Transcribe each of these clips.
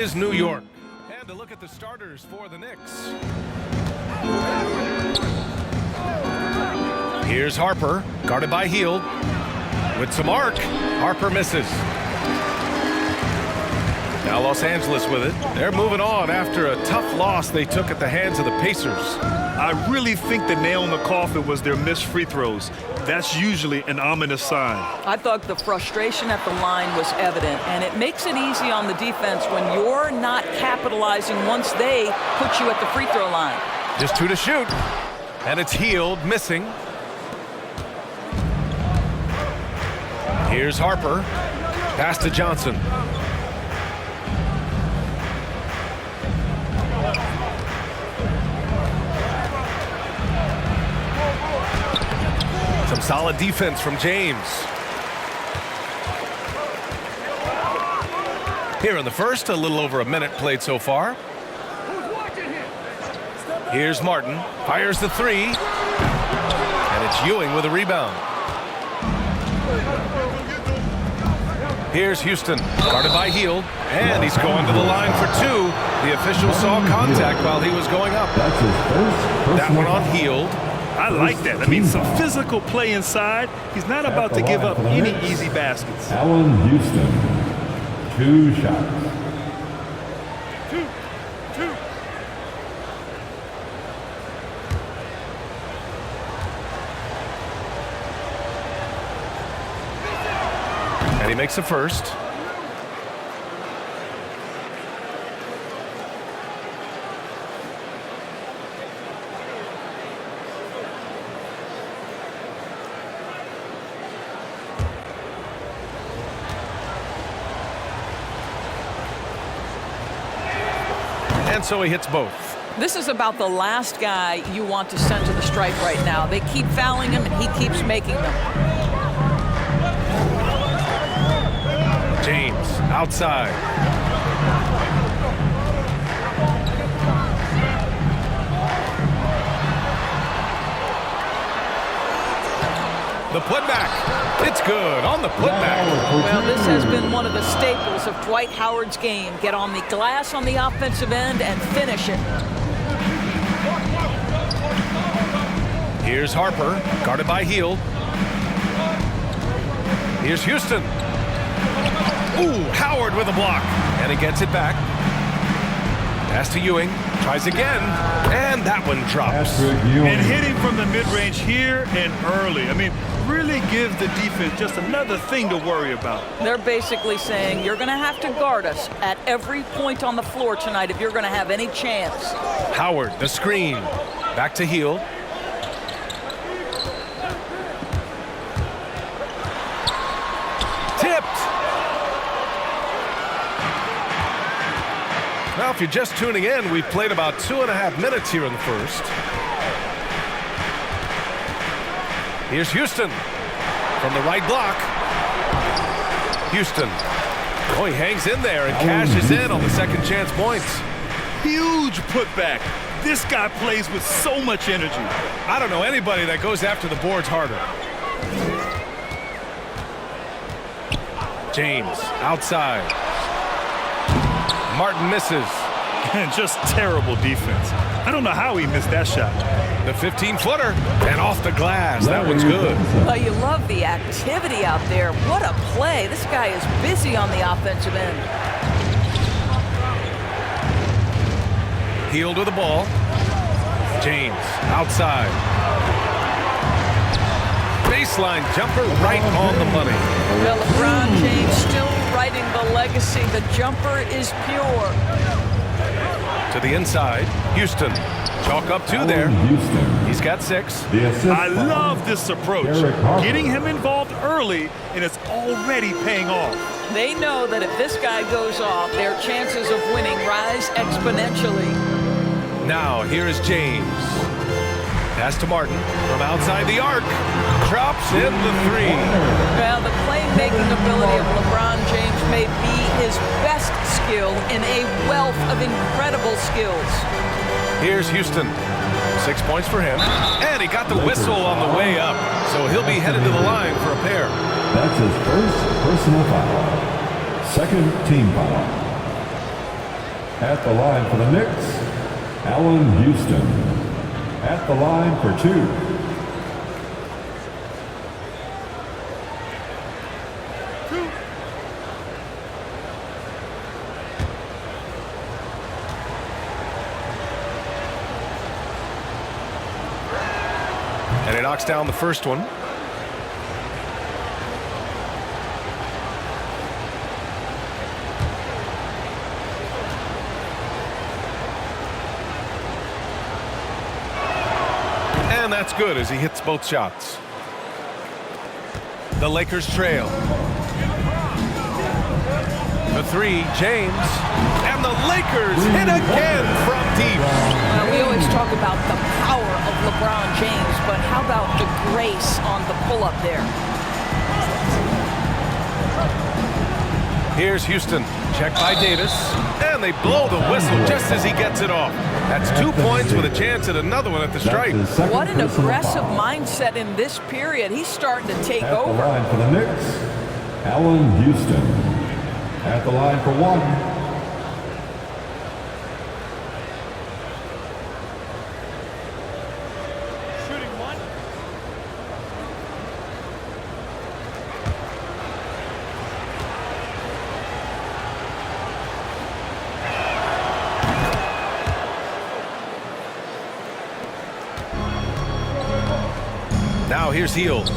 is New York. And to look at the starters for the Knicks. Here's Harper, guarded by Hield. With some arc, Harper misses. Now Los Angeles with it. They're moving on after a tough loss they took at the hands of the Pacers. I really think the nail in the coffin was their missed free throws. That's usually an ominous sign. I thought the frustration at the line was evident, and it makes it easy on the defense when you're not capitalizing once they put you at the free throw line. Just 2 to shoot, and it's Hield missing. Here's Harper, pass to Johnson. Some solid defense from James. Here in the first, a little over a minute played so far. Here's Martin, fires the three, and it's Ewing with a rebound. Here's Houston, guarded by Hield, and he's going to the line for 2. The official saw contact while he was going up. That one on Hield. I like that. I mean, some physical play inside. He's not about to give up any easy baskets. Allen Houston, 2 shots. Two. And he makes the first. And so he hits both. This is about the last guy you want to send to the stripe right now. They keep fouling him, and he keeps making them. James, outside. The putback. It's good on the putback. Well, this has been one of the staples of Dwight Howard's game. Get on the glass on the offensive end and finish it. Here's Harper, guarded by Hield. Here's Houston. Ooh, Howard with a block. And he gets it back. Pass to Ewing. Tries again. And that one drops. And hitting from the mid-range here and early. I mean, really gives the defense just another thing to worry about. They're basically saying you're going to have to guard us at every point on the floor tonight if you're going to have any chance. Howard, the screen. Back to Hield. Tipped. Now, if you're just tuning in, we've played about 2.5 minutes here in the first. Here's Houston from the right block. Houston. Oh, he hangs in there and cashes in on the second chance points. Huge putback. This guy plays with so much energy. I don't know anybody that goes after the boards harder. James, outside. Martin misses. And just terrible defense. I don't know how he missed that shot. The 15-footer and off the glass. That one's good. Well, you love the activity out there. What a play. This guy is busy on the offensive end. Hield with the ball. James, outside. Baseline jumper right on the money. Well, LeBron James still writing the legacy. The jumper is pure. To the inside, Houston. Chalk up 2 there. He's got 6. I love this approach. Getting him involved early, and it's already paying off. They know that if this guy goes off, their chances of winning rise exponentially. Now, here is James. Pass to Martin from outside the arc. Drops in the 3. Well, the playmaking ability of LeBron James may be his best skill in a wealth of incredible skills. Here's Houston. 6 points for him. And he got the whistle on the way up. So he'll be headed to the line for a pair. That's his first personal foul. Second team foul. At the line for the Knicks, Allen Houston. At the line for 2. And he knocks down the first one. And that's good as he hits both shots. The Lakers trail. The 3, James. And the Lakers hit again from deep. Well, we always talk about the power of LeBron James, but how about the grace on the pull-up there? Here's Houston. Check by Davis. And they blow the whistle just as he gets it off. That's 2 points with a chance at another one at the stripe. What an aggressive mindset in this period. He's starting to take At over. the line for the Knicks, Allen Houston. At the line for 1. Now here's Hield.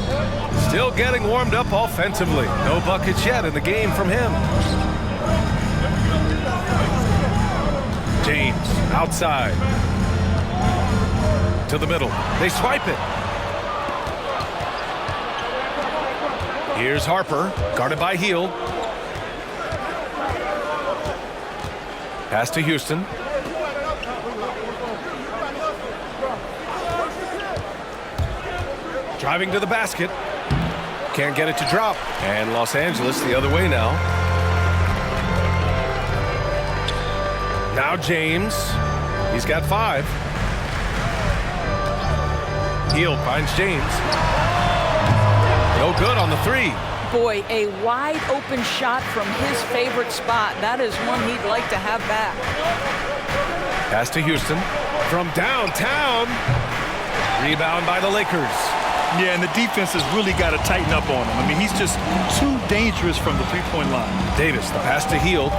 Still getting warmed up offensively. No buckets yet in the game from him. James outside. To the middle. They swipe it. Here's Harper. Guarded by Hield. Pass to Houston. Driving to the basket. Can't get it to drop. And Los Angeles the other way now. Now James. He's got 5. Hield finds James. No good on the 3. Boy, a wide open shot from his favorite spot. That is one he'd like to have back. Pass to Houston. From downtown. Rebound by the Lakers. Yeah, and the defense has really got to tighten up on him. I mean, he's just too dangerous from the three-point line. Davis, the pass to Hield.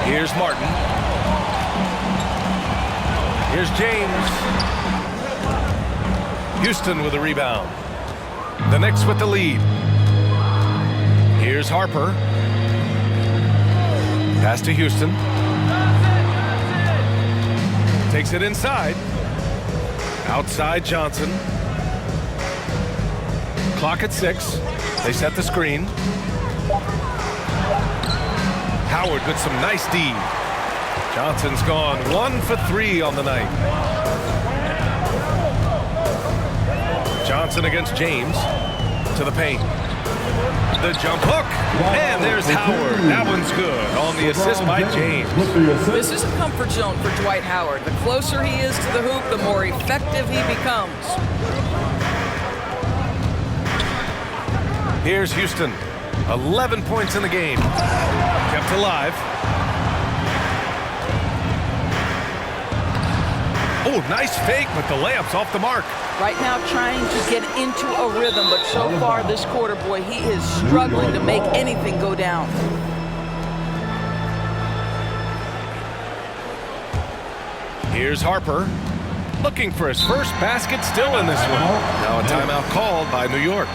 Here's Martin. Here's James. Houston with a rebound. The Knicks with the lead. Here's Harper. Pass to Houston. Takes it inside. Outside Johnson. Clock at 6. They set the screen. Howard with some nice D. Johnson's gone 1 for 3 on the night. Johnson against James. To the paint. The jump hook. And there's Howard. That one's good on the assist by James. This is a comfort zone for Dwight Howard. The closer he is to the hoop, the more effective he becomes. Here's Houston. 11 points in the game. Kept alive. Oh, nice fake, but the layup's off the mark. Right now trying to get into a rhythm, but so far this quarter, boy, he is struggling to make anything go down. Here's Harper. Looking for his first basket, still in this one. Now a timeout called by New York.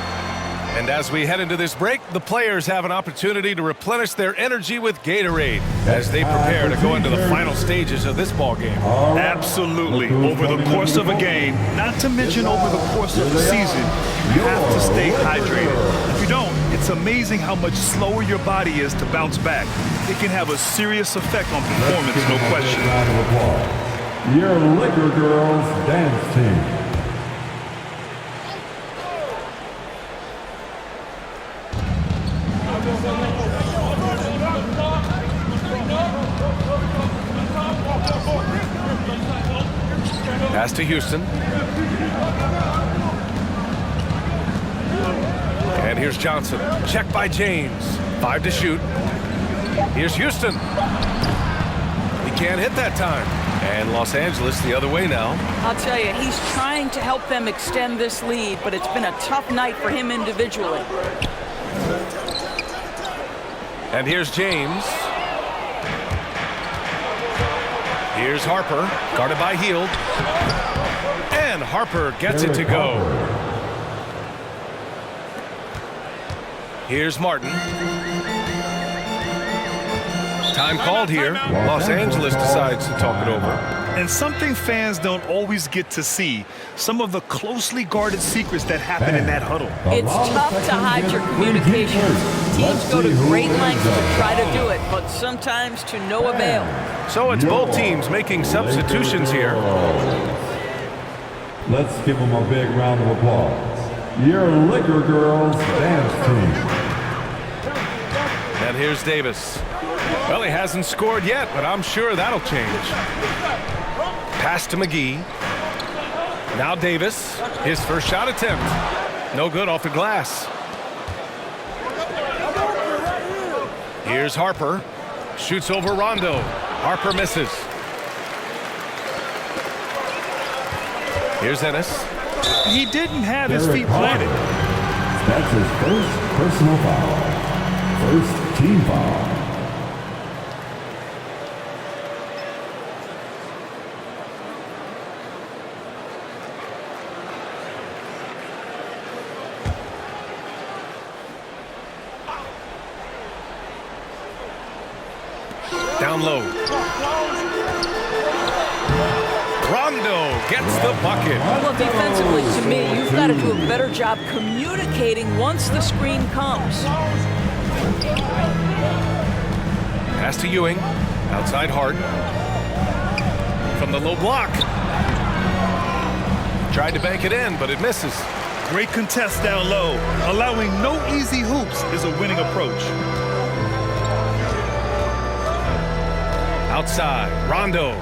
And as we head into this break, the players have an opportunity to replenish their energy with Gatorade as they prepare to go into the final stages of this ball game. Absolutely. Over the course of a game, not to mention over the course of the season, you have to stay hydrated. If you don't, it's amazing how much slower your body is to bounce back. It can have a serious effect on performance, no question. Your Laker Girls Dance Team. Pass to Houston. And here's Johnson. Check by James. 5 to shoot. Here's Houston. He can't hit that time. And Los Angeles the other way now. I'll tell you, he's trying to help them extend this lead, but it's been a tough night for him individually. And here's James. Here's Harper, guarded by Hield. And Harper gets it to go. Here's Martin. Time called here. Los Angeles decides to talk it over. And something fans don't always get to see, some of the closely guarded secrets that happen in that huddle. It's tough to hide your communications. Teams go to great lengths to try to do it, but sometimes to no avail. So it's both teams making substitutions here. Let's give them a big round of applause. Your Liquor Girls dance team. And here's Davis. Well, he hasn't scored yet, but I'm sure that'll change. Pass to McGee. Now Davis, his first shot attempt. No good off the glass. Here's Harper. Shoots over Rondo. Harper misses. Here's Ennis. He didn't have his feet planted. That's his first personal foul. First team foul. Down low. Rondo gets the bucket. Well, defensively, to me, you've got to do a better job communicating once the screen comes. Pass to Ewing. Outside Hart. From the low block. Tried to bank it in, but it misses. Great contest down low. Allowing no easy hoops is a winning approach. Outside, Rondo.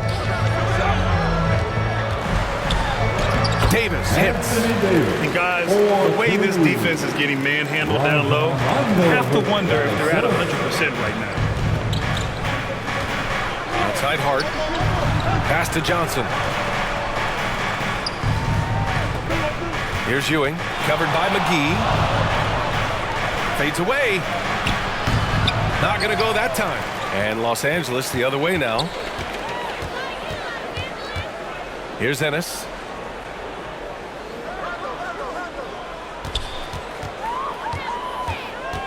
Davis hits. And guys, the way this defense is getting manhandled down low, you have to wonder if they're at 100% right now. Outside Hart. Pass to Johnson. Here's Ewing, covered by McGee. Fades away. Not going to go that time. And Los Angeles the other way now. Here's Ennis.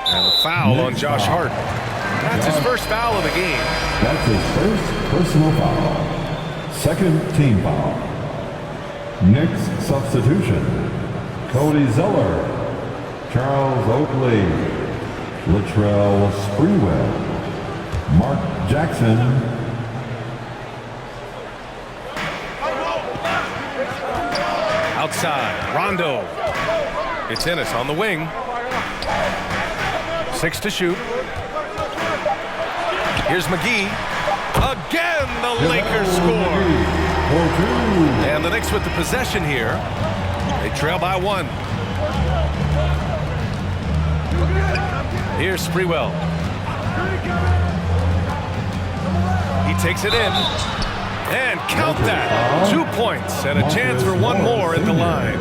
And the foul on Josh Hart. That's his first foul of the game. That's his first personal foul. Second team foul. Knicks substitution. Cody Zeller. Charles Oakley. Latrell Sprewell. Mark Jackson. Outside, Rondo. It's Ennis on the wing. 6 to shoot. Here's McGee. Again, the Lakers score. And the Knicks with the possession here. They trail by 1. Here's Sprewell. He takes it in. And count that. 2 points and a chance for one more at the line.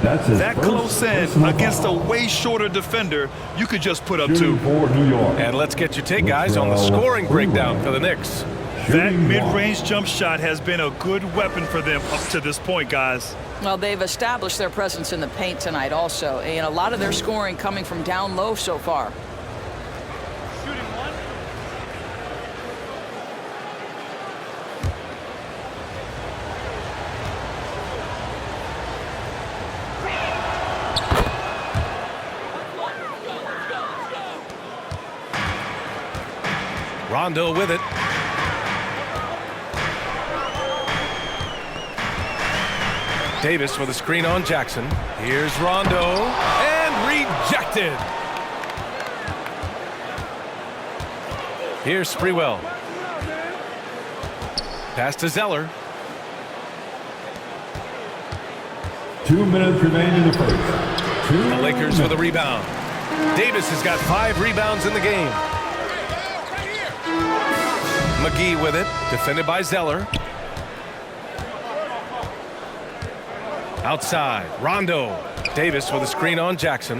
That's his that first close in against a way shorter defender, you could just put up 2. For New York. And let's get your take, guys, on the scoring breakdown for the Knicks. That mid-range jump shot has been a good weapon for them up to this point, guys. Well, they've established their presence in the paint tonight also, and a lot of their scoring coming from down low so far. Rondo with it. Davis with a screen on Jackson. Here's Rondo. And rejected. Here's Sprewell. Pass to Zeller. 2 minutes remain in the first. The Lakers with a rebound. Davis has got 5 rebounds in the game. McGee with it, defended by Zeller. Outside, Rondo. Davis with a screen on Jackson.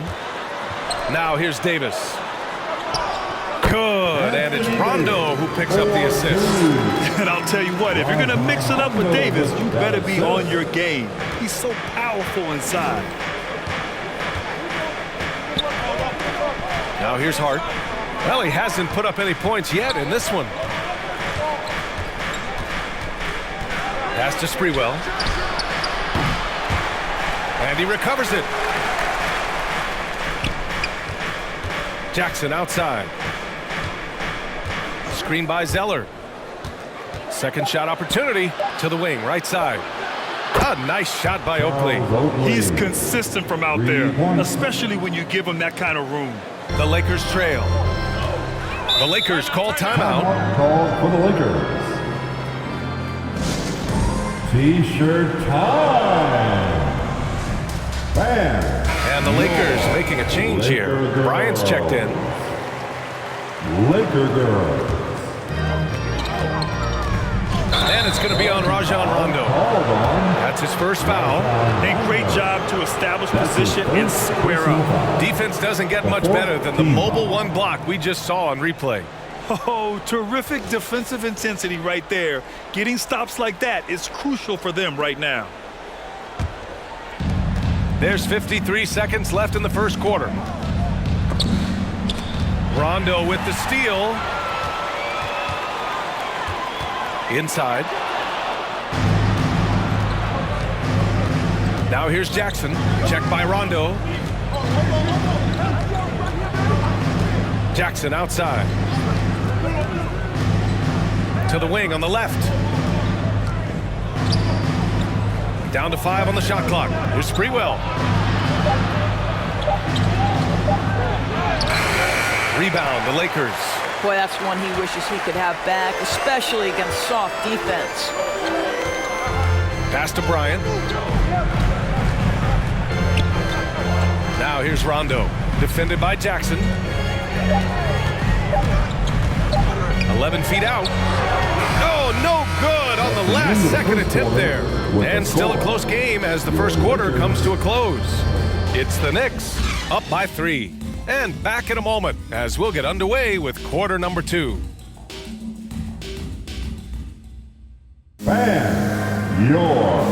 Now here's Davis. Good, and it's Rondo who picks up the assist. And I'll tell you what, if you're going to mix it up with Davis, you better be on your game. He's so powerful inside. Now here's Hart. Well, he hasn't put up any points yet in this one. Pass to Sprewell. And he recovers it. Jackson outside. Screen by Zeller. Second shot opportunity to the wing, right side. A nice shot by Oakley. He's consistent from out there, especially when you give him that kind of room. The Lakers trail. The Lakers call timeout. Called for the Lakers. T-shirt time. Bam. And the Lakers making a change here. Bryant's checked in. Laker girls. And it's going to be on Rajon Rondo. That's his first foul. A great job to establish position and square up. Defense doesn't get much better than the mobile one block we just saw on replay. Oh, terrific defensive intensity right there. Getting stops like that is crucial for them right now. There's 53 seconds left in the first quarter. Rondo with the steal. Inside. Now here's Jackson. Checked by Rondo. Jackson outside. To the wing on the left. Down to 5 on the shot clock. Here's Sprewell. Rebound, the Lakers. Boy, that's one he wishes he could have back, especially against soft defense. Pass to Bryant. Now here's Rondo, defended by Jackson. 11 feet out. Oh, no good on the last second attempt there. And still a close game as the first quarter comes to a close. It's the Knicks up by 3. And back in a moment as we'll get underway with quarter number 2. Bam. Your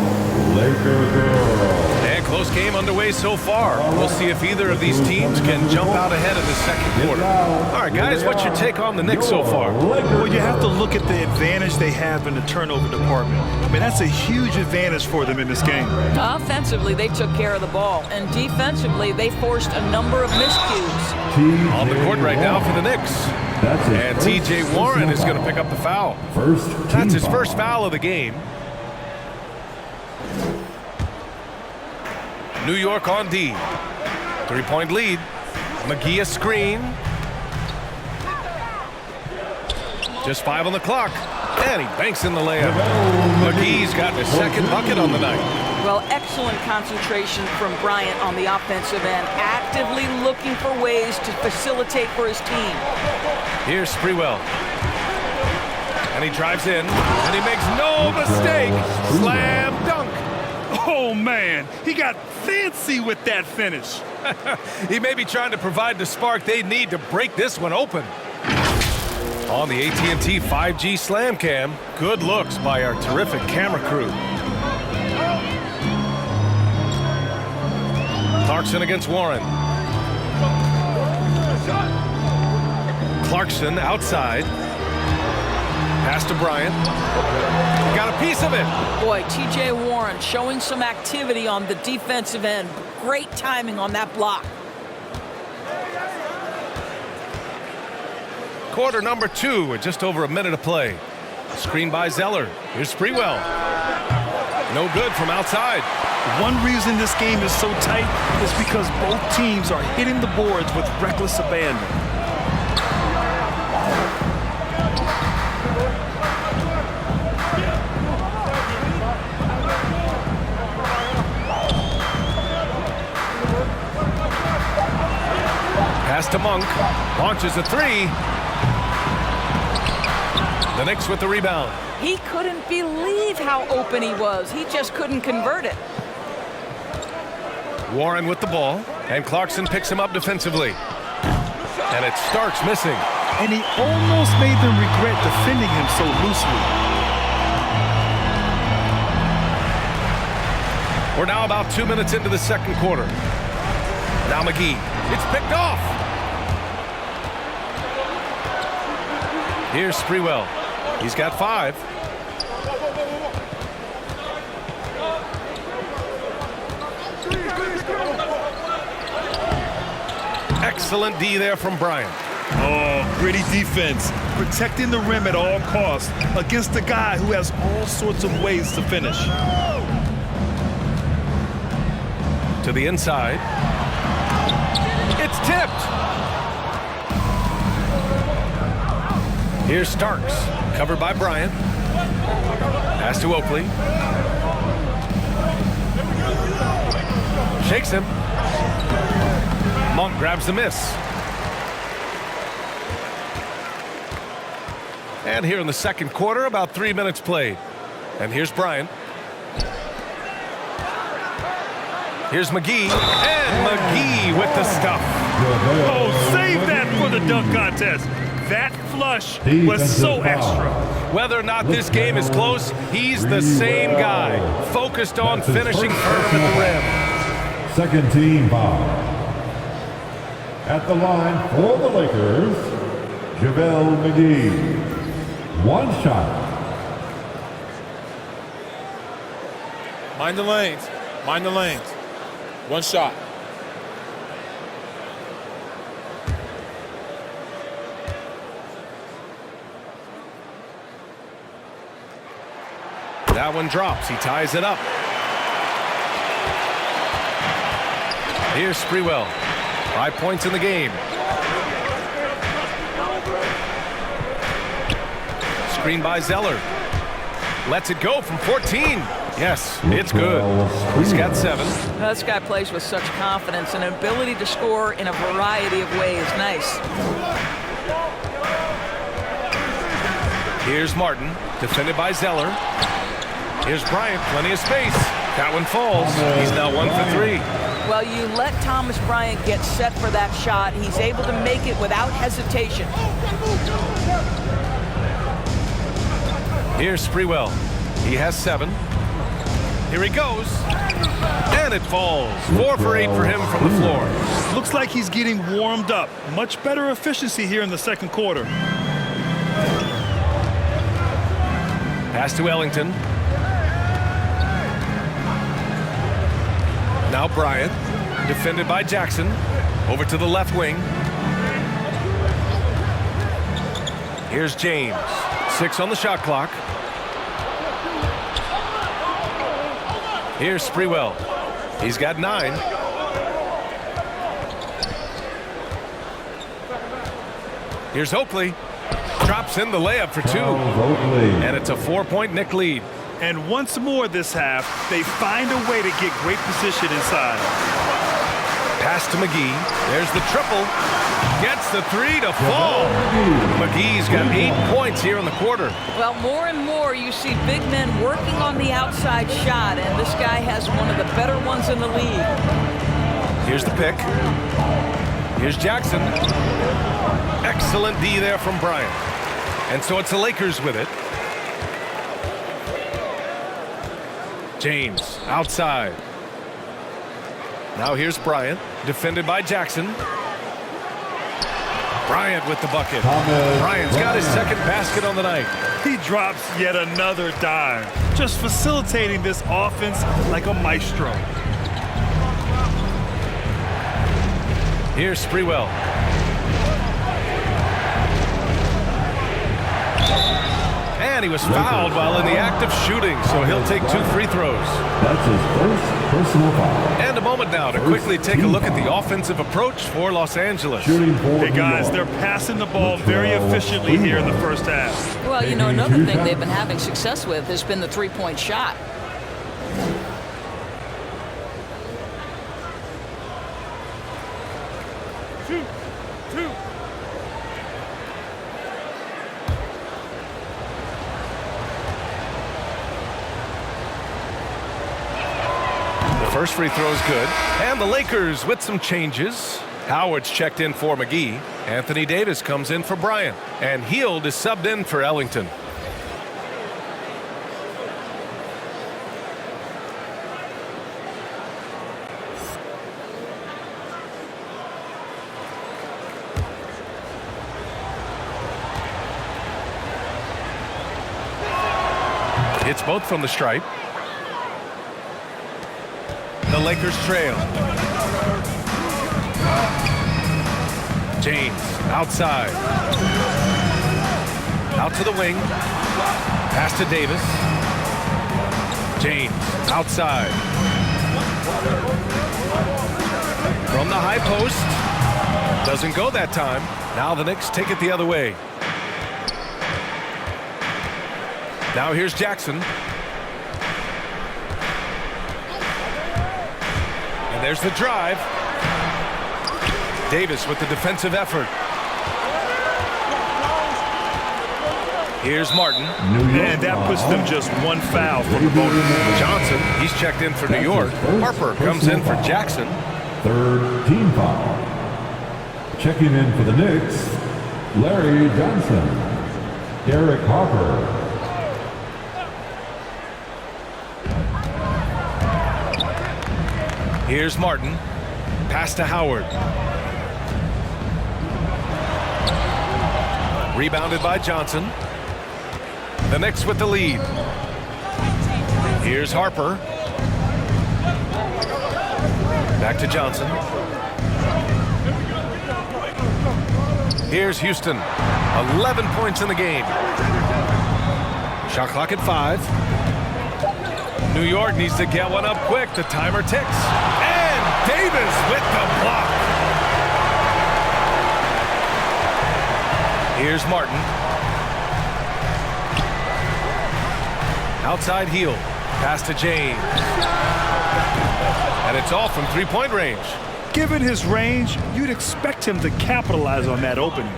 Laker girls. And close game underway so far. We'll see if either of these teams can jump out ahead of the second quarter. All right, guys, what's your take on the Knicks so far? Well, you have to look at the advantage they have in the turnover department. I mean, that's a huge advantage for them in this game. Offensively, they took care of the ball, and defensively, they forced a number of miscues. On the court right now for the Knicks. And T.J. Warren is going to pick up the foul. That's his first foul of the game. New York on D. 3-point lead. McGee a screen. Just 5 on the clock. And he banks in the layup. McGee's got his second bucket on the night. Well, excellent concentration from Bryant on the offensive end, actively looking for ways to facilitate for his team. Here's Sprewell. And he drives in, and he makes no mistake. Slam dunk. Oh, man, he got fancy with that finish. He may be trying to provide the spark they need to break this one open. On the AT&T 5G Slam Cam, good looks by our terrific camera crew. Clarkson against Warren. Clarkson outside. Pass to Bryant. Got a piece of it. Boy, T.J. Warren showing some activity on the defensive end. Great timing on that block. Quarter number 2 with just over a minute of play. Screen by Zeller. Here's Sprewell. No good from outside. One reason this game is so tight is because both teams are hitting the boards with reckless abandon. Pass to Monk. Launches a 3. The Knicks with the rebound. He couldn't believe how open he was. He just couldn't convert it. Warren with the ball, and Clarkson picks him up defensively. And it's Starks missing. And he almost made them regret defending him so loosely. We're now about 2 minutes into the second quarter. Now McGee. It's picked off. Here's Sprewell. He's got 5. Excellent D there from Bryant. Oh, gritty defense. Protecting the rim at all costs against a guy who has all sorts of ways to finish. To the inside. It's tipped. Here's Starks. Covered by Bryant. Pass to Oakley. Shakes him. Monk grabs the miss. And here in the second quarter, about 3 minutes played. And here's Bryant. Here's McGee. And McGee with the stuff. Oh, save that for the dunk contest. That flush was so extra. Whether or not this game is close, he's the same guy. Focused on finishing firm at the rim. Second team foul. At the line for the Lakers, JaVale McGee. 1 shot. Mind the lanes. Mind the lanes. 1 shot. That one drops. He ties it up. Here's Sprewell. 5 points in the game. Screen by Zeller. Lets it go from 14. Yes, it's good. He's got 7. This guy plays with such confidence and an ability to score in a variety of ways. Nice. Here's Martin, defended by Zeller. Here's Bryant, plenty of space. That one falls. He's now 1 for 3. Well, you let Thomas Bryant get set for that shot. He's able to make it without hesitation. Here's Sprewell. He has 7. Here he goes. And it falls. 4 for 8 for him from the floor. Looks like he's getting warmed up. Much better efficiency here in the second quarter. Pass to Ellington. Now Bryant, defended by Jackson. Over to the left wing. Here's James. 6 on the shot clock. Here's Sprewell. He's got 9. Here's Oakley. Drops in the layup for 2. And it's a 4-point Knick lead. And once more this half, they find a way to get great position inside. Pass to McGee. There's the triple. Gets the 3 to fall. McGee's got 8 points here in the quarter. Well, more and more you see big men working on the outside shot, and this guy has one of the better ones in the league. Here's the pick. Here's Jackson. Excellent D there from Bryant. And so it's the Lakers with it. James outside. Now here's Bryant, defended by Jackson. Bryant with the bucket. Bryant's got his second basket on the night. He drops yet another dime, just facilitating this offense like a maestro. Here's Sprewell. And he was fouled while in the act of shooting, so he'll take 2 free throws. That's his first personal foul. And a moment now to quickly take a look at the offensive approach for Los Angeles. Hey guys, they're passing the ball very efficiently here in the first half. Well, you know, another thing they've been having success with has been the 3-point shot. First free throw is good. And the Lakers with some changes. Howard's checked in for McGee. Anthony Davis comes in for Bryant. And Hield is subbed in for Ellington. It's both from the stripe. The Lakers trail. James outside. Out to the wing. Pass to Davis. James outside. From the high post. Doesn't go that time. Now the Knicks take it the other way. Now here's Jackson. And there's the drive. Davis with the defensive effort. Here's Martin. And that puts them just one foul from the bonus. Johnson, he's checked in for New York. Harper comes in for Jackson. Third team foul. Checking in for the Knicks, Larry Johnson. Derek Harper. Here's Martin. Pass to Howard. Rebounded by Johnson. The Knicks with the lead. Here's Harper. Back to Johnson. Here's Houston. 11 points in the game. Shot clock at 5. New York needs to get one up quick. The timer ticks. And Davis with the block. Here's Martin. Outside heel. Pass to James. And it's all from three-point range. Given his range, you'd expect him to capitalize on that opening.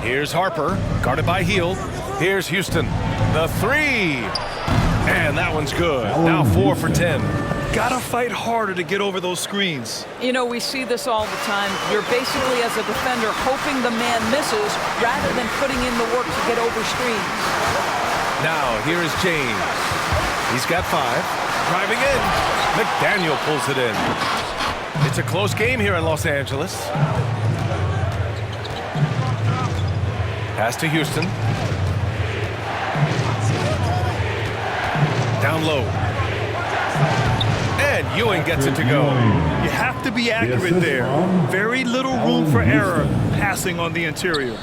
Here's Harper. Guarded by Hield. Here's Houston. The three. And that one's good. Now 4 for 10. Gotta fight harder to get over those screens. You know, we see this all the time. You're basically, as a defender, hoping the man misses rather than putting in the work to get over screens. Now, here is James. He's got 5. Driving in. McDaniel pulls it in. It's a close game here in Los Angeles. Pass to Houston. Down low. And Ewing gets it to go. You have to be accurate there. Very little room for error passing on the interior.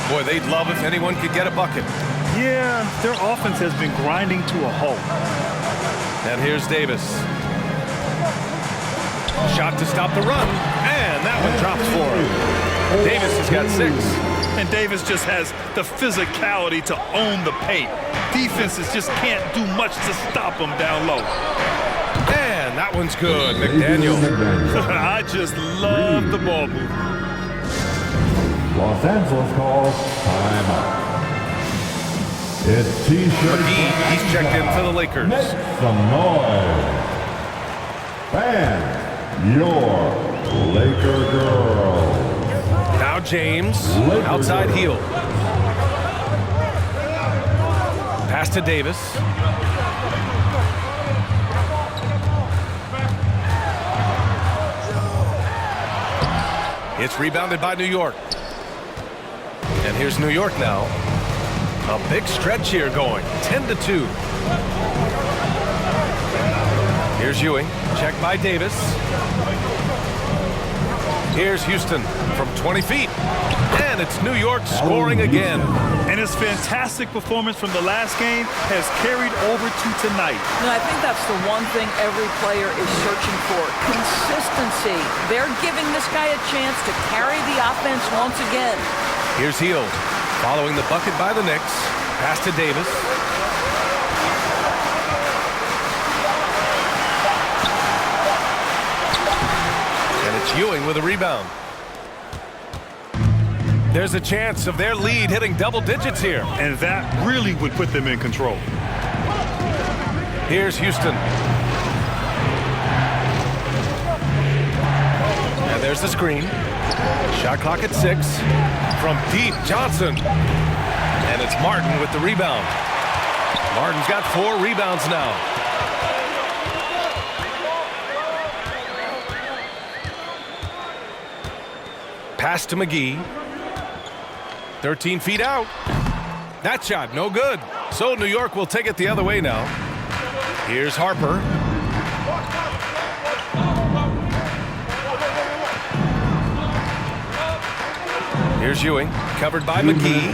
Boy, they'd love if anyone could get a bucket. Yeah, their offense has been grinding to a halt. And here's Davis. Shot to stop the run. And that one drops for him. Davis has got 6. And Davis just has the physicality to own the paint. Defenses just can't do much to stop him down low. And that one's good. McDaniel. I just love the ball movement. Los Angeles calls timeout. It's T-shirt. McGee, he's checked in for the Lakers. Make some noise. Fans, your Laker girls. Now James, outside heel. Pass to Davis. It's rebounded by New York. And here's New York now. A big stretch here going. 10-2. Here's Ewing. Checked by Davis. Here's Houston from 20 feet. And it's New York scoring again. And his fantastic performance from the last game has carried over to tonight. And I think that's the one thing every player is searching for. Consistency. They're giving this guy a chance to carry the offense once again. Here's Hield. Following the bucket by the Knicks. Pass to Davis. And it's Ewing with a rebound. There's a chance of their lead hitting double digits here. And that really would put them in control. Here's Houston. And there's the screen. Shot clock at 6. From deep, Johnson. And it's Martin with the rebound. Martin's got 4 rebounds now. Pass to McGee. 13 feet out. That shot, no good. So New York will take it the other way now. Here's Harper. Here's Ewing, covered by McGee.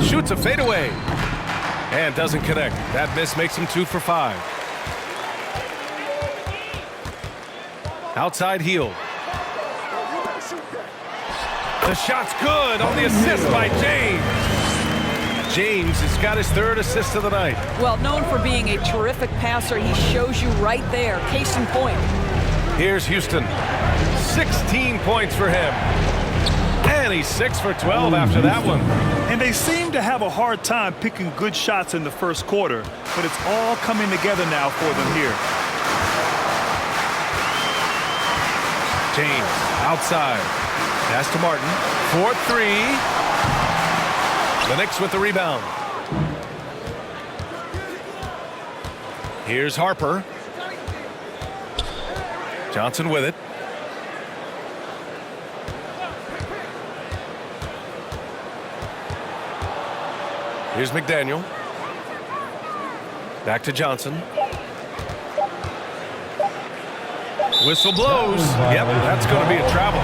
Shoots a fadeaway. And doesn't connect. That miss makes him 2 for 5. Outside heel. The shot's good on the assist by James. James has got his 3rd assist of the night. Well, known for being a terrific passer, he shows you right there. Case in point. Here's Houston. 16 points for him. And he's 6 for 12 after that one. And they seem to have a hard time picking good shots in the first quarter, but it's all coming together now for them here. James outside. Pass to Martin. 4-3. The Knicks with the rebound. Here's Harper. Johnson with it. Here's McDaniel. Back to Johnson. Whistle blows. Yep, that's going to be a travel.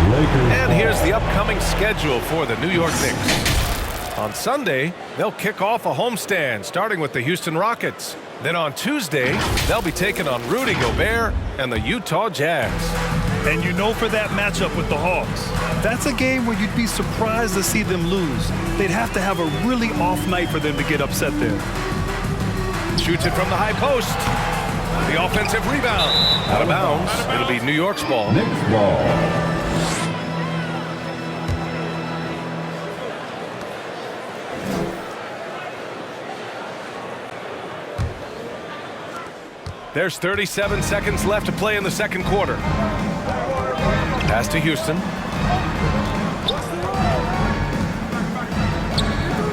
And here's the upcoming schedule for the New York Knicks. On Sunday, they'll kick off a homestand, starting with the Houston Rockets. Then on Tuesday, they'll be taking on Rudy Gobert and the Utah Jazz. And you know, for that matchup with the Hawks, that's a game where you'd be surprised to see them lose. They'd have to have a really off night for them to get upset there. Shoots it from the high post. The offensive rebound. Out of bounds. It'll be New York's ball. Knicks ball. There's 37 seconds left to play in the second quarter. Pass to Houston.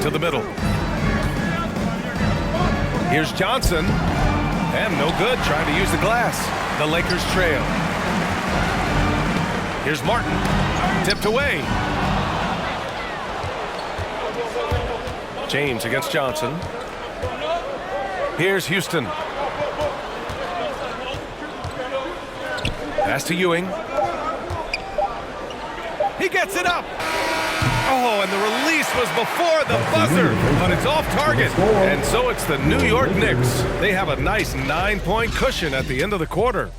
To the middle. Here's Johnson. And no good, trying to use the glass. The Lakers trail. Here's Martin. Tipped away. James against Johnson. Here's Houston. Pass to Ewing. He gets it up. Oh, and the release was before the buzzer, but it's off target. And so it's the New York Knicks. They have a nice 9-point cushion at the end of the quarter.